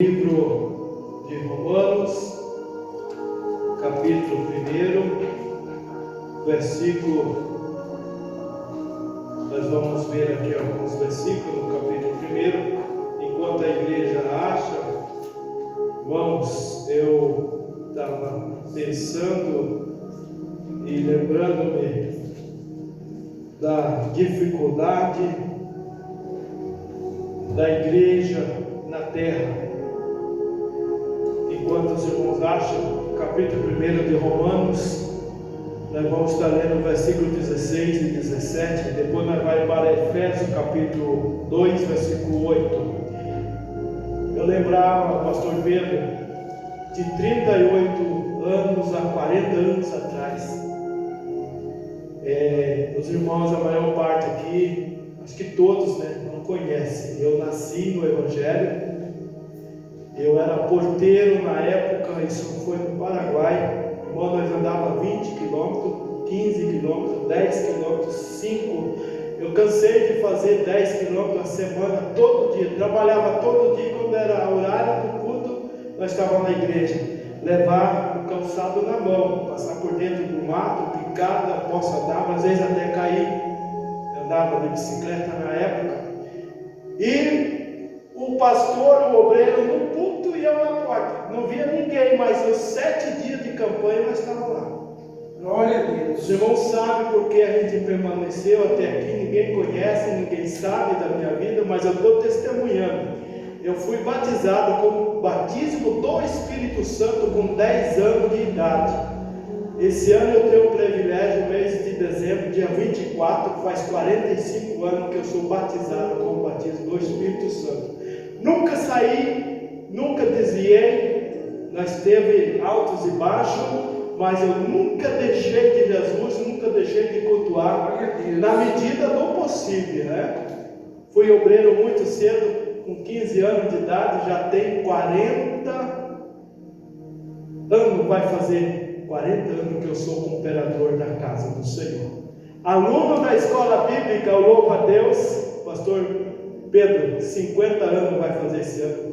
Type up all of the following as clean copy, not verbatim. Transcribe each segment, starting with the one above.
Livro de Romanos, capítulo 1, versículo. Nós vamos ver aqui alguns versículos no capítulo 1. Enquanto a igreja acha, irmãos, eu estava pensando e lembrando-me da dificuldade da igreja na terra. Enquanto os irmãos acham, capítulo 1 de Romanos, nós vamos estar lendo o versículo 16 e 17, depois nós vamos para Efésios capítulo 2, versículo 8. Eu lembrava, pastor Pedro, de 38 anos a 40 anos atrás. Os irmãos, a maior parte aqui, acho que todos, não conhecem. Eu nasci no Evangelho. Eu era porteiro na época, isso foi no Paraguai. Irmão, nós andávamos 20 quilômetros, 15 quilômetros, 10 quilômetros, 5. Eu cansei de fazer 10 quilômetros a semana, todo dia. Trabalhava todo dia, quando era horário do culto, nós estávamos na igreja. Levar o calçado na mão, passar por dentro do mato, picada, poça d'água, às vezes até cair. Eu andava de bicicleta na época. E o pastor, o obreiro, no púlpito e eu na porta. Não via ninguém, mas os 7 dias de campanha nós estávamos lá. Glória a Deus. Os irmãos sabem porque a gente permaneceu até aqui. Ninguém conhece, ninguém sabe da minha vida, mas eu estou testemunhando. Eu fui batizado com o batismo do Espírito Santo com 10 anos de idade. Esse ano eu tenho o privilégio, mês de dezembro, dia 24, faz 45 anos que eu sou batizado com o batismo do Espírito Santo. Nunca saí, nunca desviei, nós teve altos e baixos, mas eu nunca deixei de Jesus, nunca deixei de cultuar, na medida do possível, Fui obreiro muito cedo, com 15 anos de idade, já tenho 40 anos, vai fazer 40 anos que eu sou cooperador da casa do Senhor. Aluno da escola bíblica, eu louvo a Deus, pastor Pedro, 50 anos vai fazer esse ano,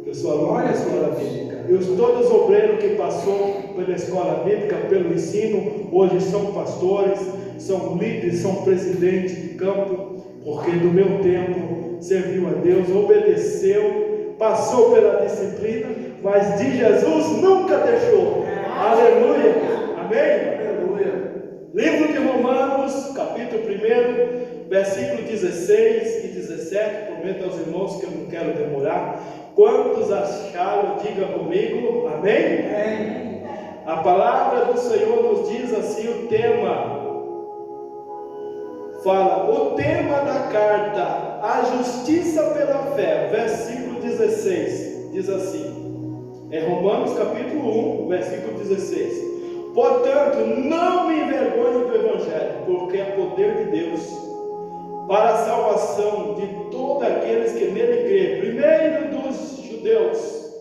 que eu sou aluno da escola bíblica. E todos os obreiros que passou pela escola bíblica, pelo ensino, hoje são pastores, são líderes, são presidentes de campo, porque do meu tempo serviu a Deus, obedeceu, passou pela disciplina, mas de Jesus nunca deixou. Aleluia, amém? Aleluia. Livro de Romanos, capítulo 1, versículo 16 e 17, prometo aos irmãos que eu não quero demorar. Quantos acharam, diga comigo, amém? Amém. A palavra do Senhor nos diz assim o tema. Fala, o tema da carta, a justiça pela fé, versículo 16, diz assim, é Romanos capítulo 1, versículo 16, portanto, não me envergonhe do Evangelho, porque é poder de Deus, para a salvação de todos aqueles que nele crêem, primeiro dos judeus,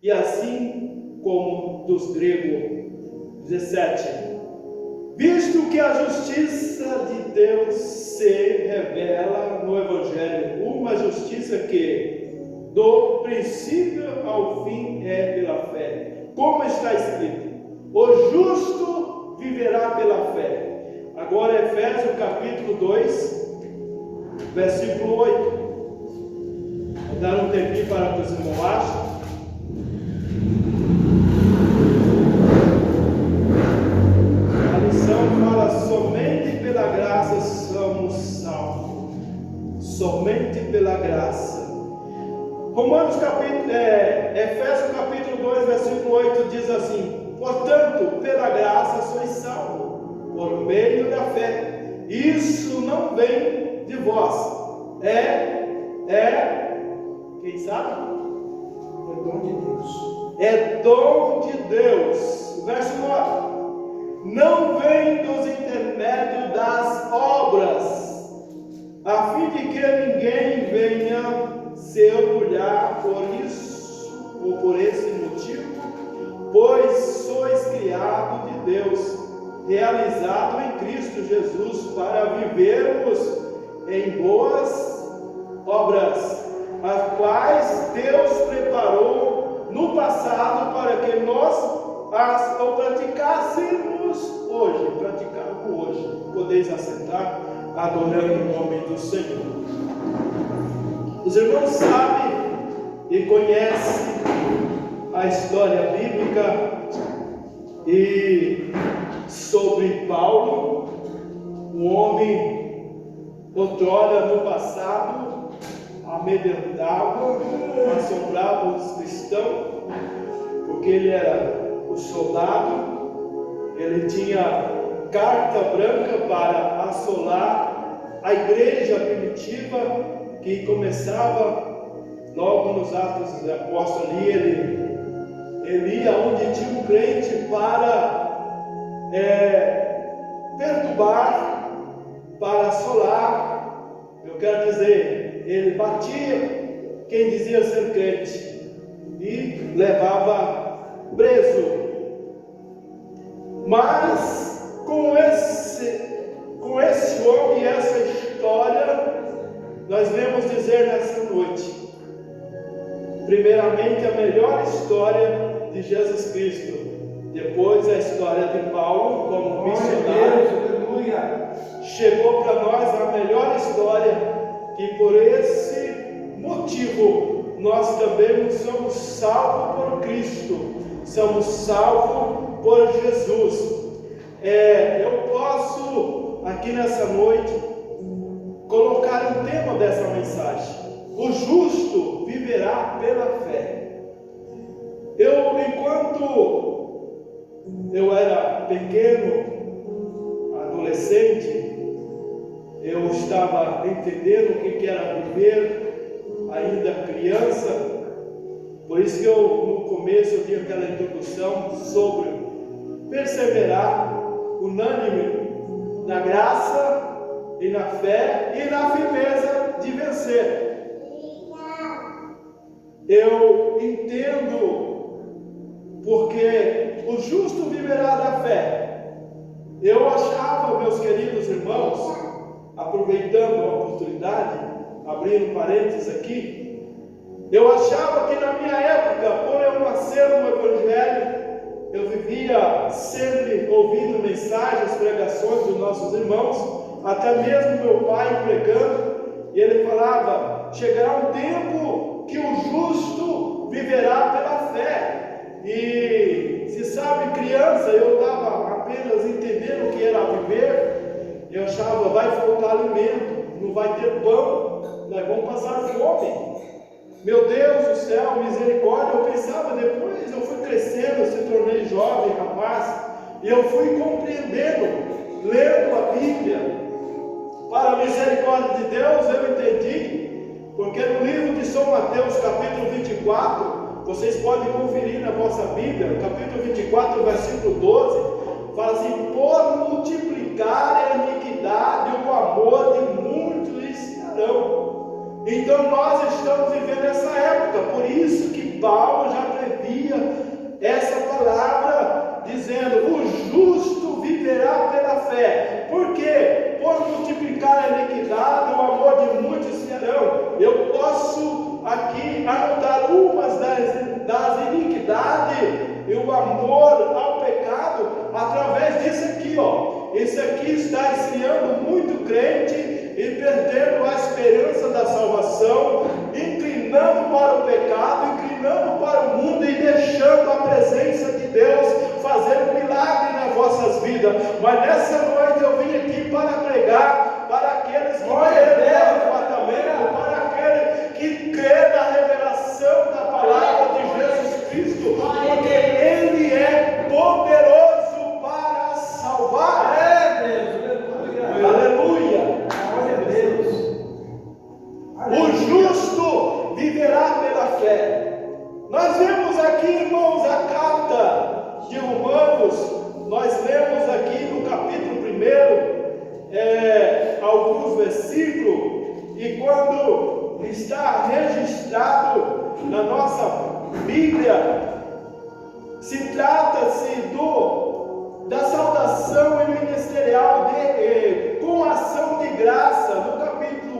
e assim como dos gregos. 17, visto que a justiça de Deus se revela no Evangelho, uma justiça que do princípio ao fim é pela fé, como está escrito, o justo viverá pela fé. Agora Efésios capítulo 2, versículo 8. Vou dar um tempinho para que os irmãos achem. Fala, somente pela graça somos salvos, somente pela graça. Romanos capítulo, Efésios capítulo 2, versículo 8 diz assim, portanto, pela graça sois salvos, por meio da fé, isso não vem de vós, quem sabe? É dom de Deus, é dom de Deus. Verso 9, não vem dos intermédios das obras, a fim de que ninguém venha se orgulhar por isso, ou por esse motivo, pois sois criado de Deus, realizado em Cristo Jesus, para vivermos em boas obras, quais Deus preparou no passado para que nós as praticássemos hoje. Praticamos hoje. Podeis assentar, adorando o nome do Senhor. Os irmãos sabem e conhecem a história bíblica e sobre Paulo, um homem outrora no passado amedrontava, assombrava os cristãos, porque ele era o soldado, ele tinha carta branca para assolar a igreja primitiva que começava logo nos Atos dos Apóstolos. Ali ele ia onde tinha um crente para perturbar, para assolar. Eu quero dizer, ele batia quem dizia ser crente e levava preso. Mas com esse homem e essa história, nós vamos dizer nessa noite, primeiramente a melhor história de Jesus Cristo, depois a história de Paulo como missionário. Chegou para nós a melhor história, e por esse motivo nós também somos salvos por Cristo, somos salvos por Jesus. Eu posso aqui nessa noite colocar um tema dessa mensagem: o justo viverá pela fé. Enquanto eu era pequeno, adolescente, eu estava entendendo o que era viver, ainda criança. Por isso que no começo eu tinha aquela introdução sobre perseverar unânime na graça e na fé e na firmeza de vencer. Eu entendo porque o justo viverá da fé. Eu achava, meus queridos irmãos, aproveitando a oportunidade, abrindo parênteses aqui, eu achava que na minha época, por eu nascer no Evangelho, eu vivia sempre ouvindo mensagens, pregações dos nossos irmãos, até mesmo meu pai pregando, e ele falava: chegará um tempo que o justo viverá pela fé. E se sabe, criança, eu estava apenas entendendo o que era viver. Eu achava: vai faltar alimento, não vai ter pão, nós vamos passar fome. Meu Deus do céu, misericórdia. Eu pensava, depois eu fui crescendo, eu se tornei jovem, rapaz, e eu fui compreendendo, lendo a Bíblia. Para a misericórdia de Deus, eu entendi, porque no livro de São Mateus, capítulo 24, vocês podem conferir na vossa Bíblia, capítulo 24, versículo 12, fala assim: por multiplicar a iniquidade, o amor de muitos estarão. Então nós estamos vivendo essa época, por isso que Paulo já previa essa palavra, dizendo: o justo viverá pela fé. Por quê? Por multiplicar a iniquidade, o amor de muitos serão. Eu posso aqui anotar umas das iniquidades e o amor ao pecado através disso aqui, ó. Isso aqui está esfriando muito crente e perdendo a esperança da salvação, inclinando para o pecado, inclinando para o mundo e deixando a presença de Deus fazer um milagre nas vossas vidas. Mas nessa noite eu vim aqui para pregar para aqueles que creem no arrebatamento, para aqueles que creem na revelação da palavra de Jesus Cristo, porque Ele é poderoso para salvar. Aleluia! O justo viverá pela fé. Nós vemos aqui, irmãos, a carta de Romanos. Nós lemos aqui no capítulo 1, alguns versículos, e quando está registrado na nossa Bíblia, se trata-se da saudação ministerial com ação de graça, no capítulo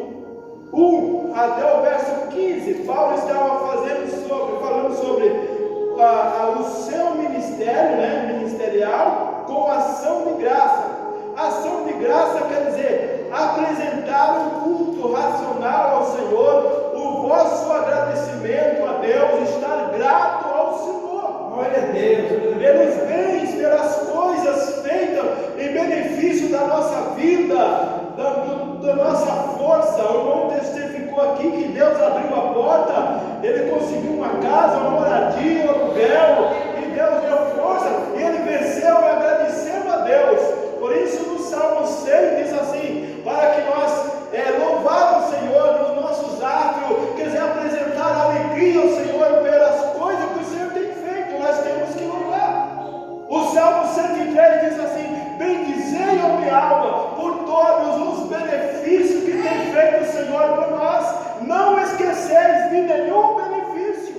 1 até o verso 15, Paulo estava falando sobre o seu ministério, né, ministerial, com ação de graça. Ação de graça quer dizer apresentar um culto racional ao Senhor, o vosso agradecimento a Deus, estar grato ao Senhor. Glória a Deus. Pelos bens, pelas coisas feitas em benefício da nossa vida, da nossa força. O irmão testificou aqui que Deus abriu a porta, ele conseguiu uma casa, uma moradia, um aluguel, e Deus deu força, e ele venceu e agradecendo a Deus. Por isso no Salmo 6 diz assim, para que nós louvar o Senhor nos nossos atos, quer dizer, apresentar alegria ao Senhor pelas coisas que o Senhor tem feito, nós temos que louvar. O Salmo 103 diz assim, bendizei a minha alma por todos os benefícios que tem feito o Senhor por nós, não esqueceis de nenhum benefício.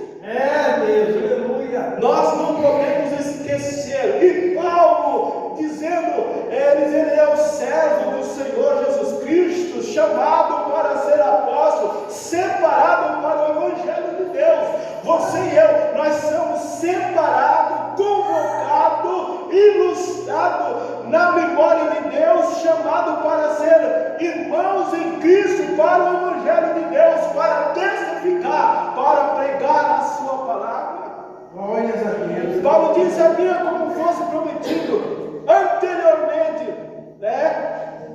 Deus, aleluia. Nós não podemos esquecer. E Paulo dizendo, ele é o servo do Senhor Jesus Cristo, chamado para ser apóstolo, separado para o Evangelho de Deus. Você e eu, nós somos separados, convocados, ilustrados na memória de Deus, chamado para ser irmãos em Cristo, para o Evangelho de Deus, para testificar, para pregar a sua palavra. Glórias a Deus. Paulo disse, havia como fosse prometido anteriormente,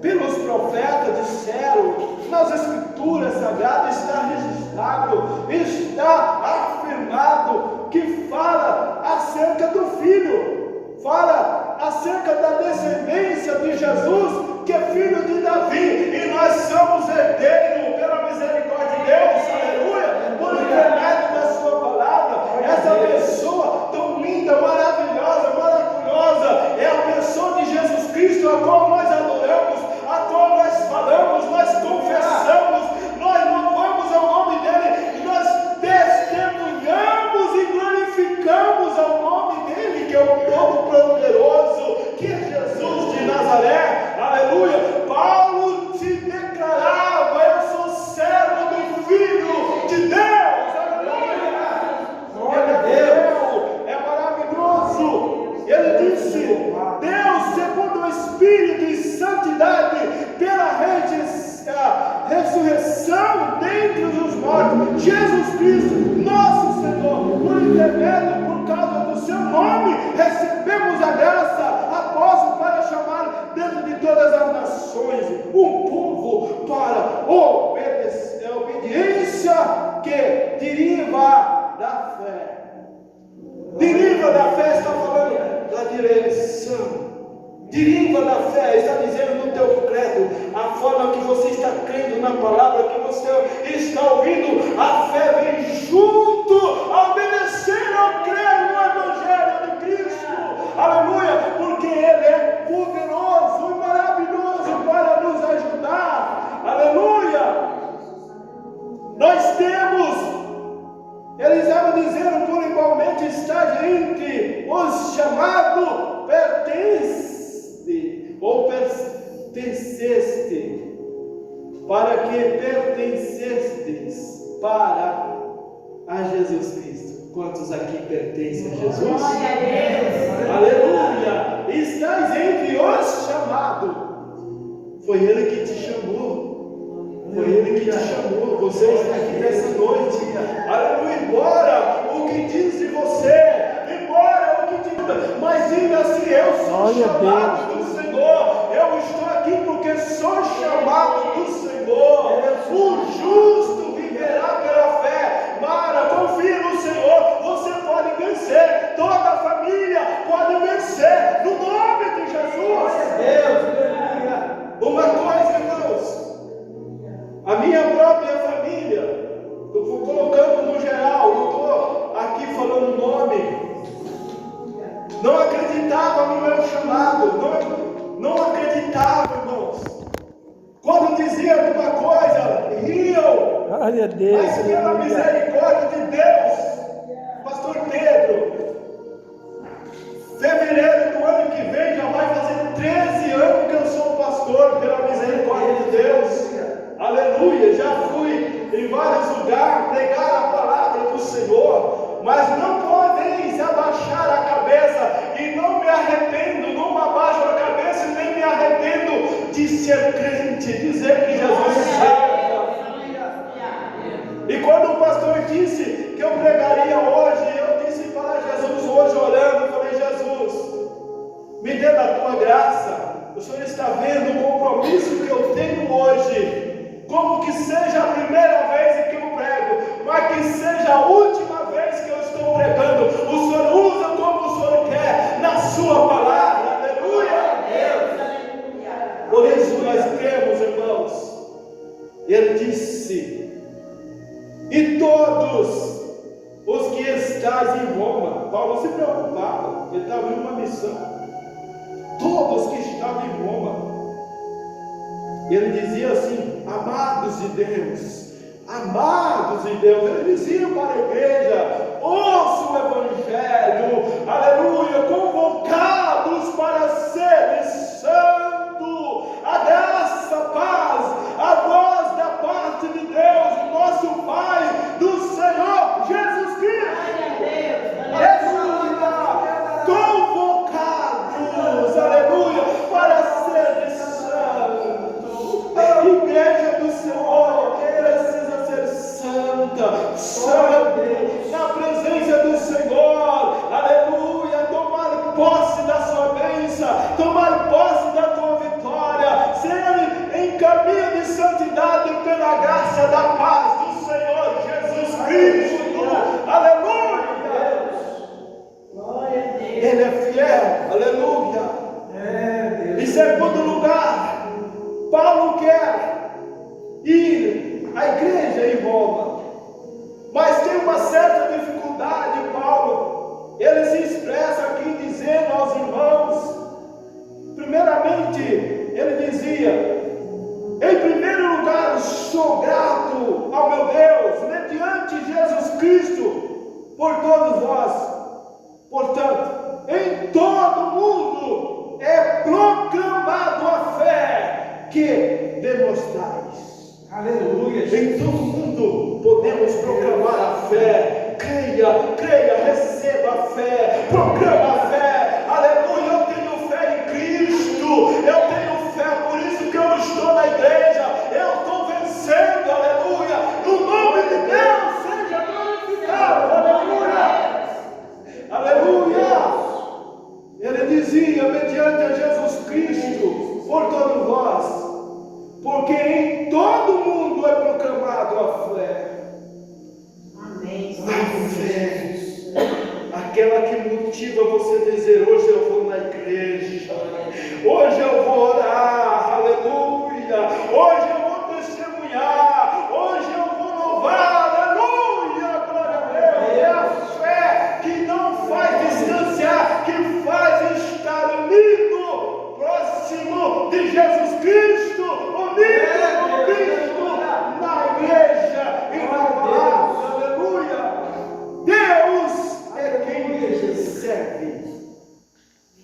pelos profetas, disseram, nas escrituras sagradas está registrado, está afirmado, que fala acerca do Filho, fala acerca da descendência de Jesus, que é filho de Davi, e nós somos herdeiros pela misericórdia de Deus, aleluia, por intermédio da sua palavra. Essa pessoa tão linda, maravilhosa, é a pessoa de Jesus Cristo, a qual nós adoramos, a qual nós falamos, nós confessamos, nós louvamos ao nome dele, nós testemunhamos e glorificamos ao nome dele, que é o Todo-Poderoso, que é Jesus de Nazaré, aleluia. Paulo se declarava, eu sou servo do Filho de Deus, aleluia. Glória a Deus. É maravilhoso. Ele disse, Deus, segundo o Espírito e santidade, pela ressurreição dentre os mortos, Jesus Cristo, nosso Senhor, por intermédio, por causa do seu nome, recebemos a graça, apóstolo, para chamar dentro de todas as nações um povo para obediência que deriva da fé. Deriva da fé, está falando da direção. Deriva da fé, está dizendo no teu credo, a forma que você está crendo na palavra, que você está ouvindo, a fé vem junto a obedecer ao crer no Evangelho de Cristo, aleluia, porque Ele é poderoso e maravilhoso para nos ajudar, aleluia. Nós temos, ele estava dizendo, por igualmente estar entre os chamados, pertenceste, para que pertencestes para a Jesus Cristo. Quantos aqui pertencem a Jesus? Glória a Deus. Aleluia! Estás entre os chamados. Foi Ele que te chamou. Foi Ele que te chamou. Você está aqui nessa noite. Aleluia! Embora o que diz de você, embora o que te diga, mas diga assim: eu sou chamado do Senhor. Eu estou aqui porque sou chamado do Senhor. O justo viverá pela fé. Mara, confia no Senhor. Você pode vencer. Toda a família pode vencer. No nome de Jesus. Uma coisa, irmãos, a minha própria família, eu vou colocando no geral, não estou aqui falando nome, não acreditava no meu chamado, não acreditava, irmãos. Quando dizia alguma coisa, riam. Glória a Deus. Mas pela misericórdia de Deus, pastor Pedro, fevereiro do ano que vem já vai fazer 13 anos que eu sou pastor, pela misericórdia de Deus. Aleluia. Já fui em vários ser crente, dizer que Jesus salva. E quando o pastor disse que eu pregaria hoje, eu disse para Jesus hoje orando, falei: Jesus, me dê da tua graça. O Senhor está vendo o compromisso que eu tenho hoje, como que seja a primeira vez que eu prego, mas que seja a última vez que eu estou pregando. O Senhor usa como o Senhor quer na sua palavra. Aleluia. Por isso nós cremos, irmãos. Ele disse: e todos os que estáis em Roma. Paulo se preocupava, ele estava em uma missão. Todos que estavam em Roma, ele dizia assim: amados de Deus, amados de Deus. Ele dizia para a igreja: ouça o Evangelho, aleluia, convocados para serem santos, a graça, a paz, a voz da parte de Deus, o nosso Pai, do Senhor Jesus Cristo. Aleluia, convocados, aleluia, para serem santos. A igreja do Senhor precisa ser santa, santo, na presença do Senhor, aleluia, tomar posse da sua bênção, tomar posse da tua vitória, ser em caminho de santidade pela graça da paz do Senhor Jesus Cristo, aleluia. Ele é fiel, aleluia. Em segundo lugar, Paulo quer ir à igreja em Roma, mas tem uma certa dificuldade. Paulo, ele se expressa aqui dizendo aos irmãos, primeiramente, ele dizia: em primeiro lugar, sou grato ao meu Deus, mediante Jesus Cristo, por todos vós. Portanto, em todo o mundo é proclamado a fé que demonstrais. Aleluia. Em todo o mundo podemos proclamar a fé. Creia, receba a fé, proclama a fé. Aleluia, eu tenho fé em Cristo, eu tenho fé, por isso que eu estou na igreja, eu estou vencendo, aleluia. No nome de Deus seja glorificado, aleluia. Aleluia. Ele dizia: mediante a Jesus Cristo, por todos vós, porque em todo o mundo é proclamado a fé. Amém. A fé, aquela que motiva você dizer: hoje eu vou na igreja, hoje eu vou orar, aleluia, hoje eu vou testemunhar, hoje eu vou louvar, aleluia, glória a Deus. É a fé que não faz distanciar, que faz estar unido, próximo de Jesus Cristo, unido com Cristo, na igreja e na palavra, aleluia. Deus é quem serve.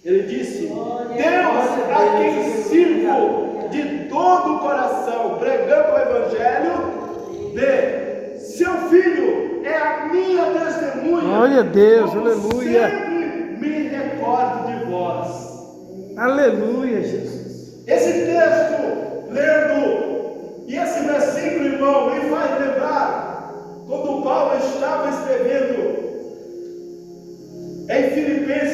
Ele disse: Deus a quem sirvo de todo o coração, pregando o Evangelho de seu Filho, é a minha testemunha. Glória a Deus, como aleluia. Sempre me recordo de vós. Aleluia, Jesus. Esse texto, lendo, e esse versículo, irmão, me faz lembrar quando Paulo estava escrevendo em Filipenses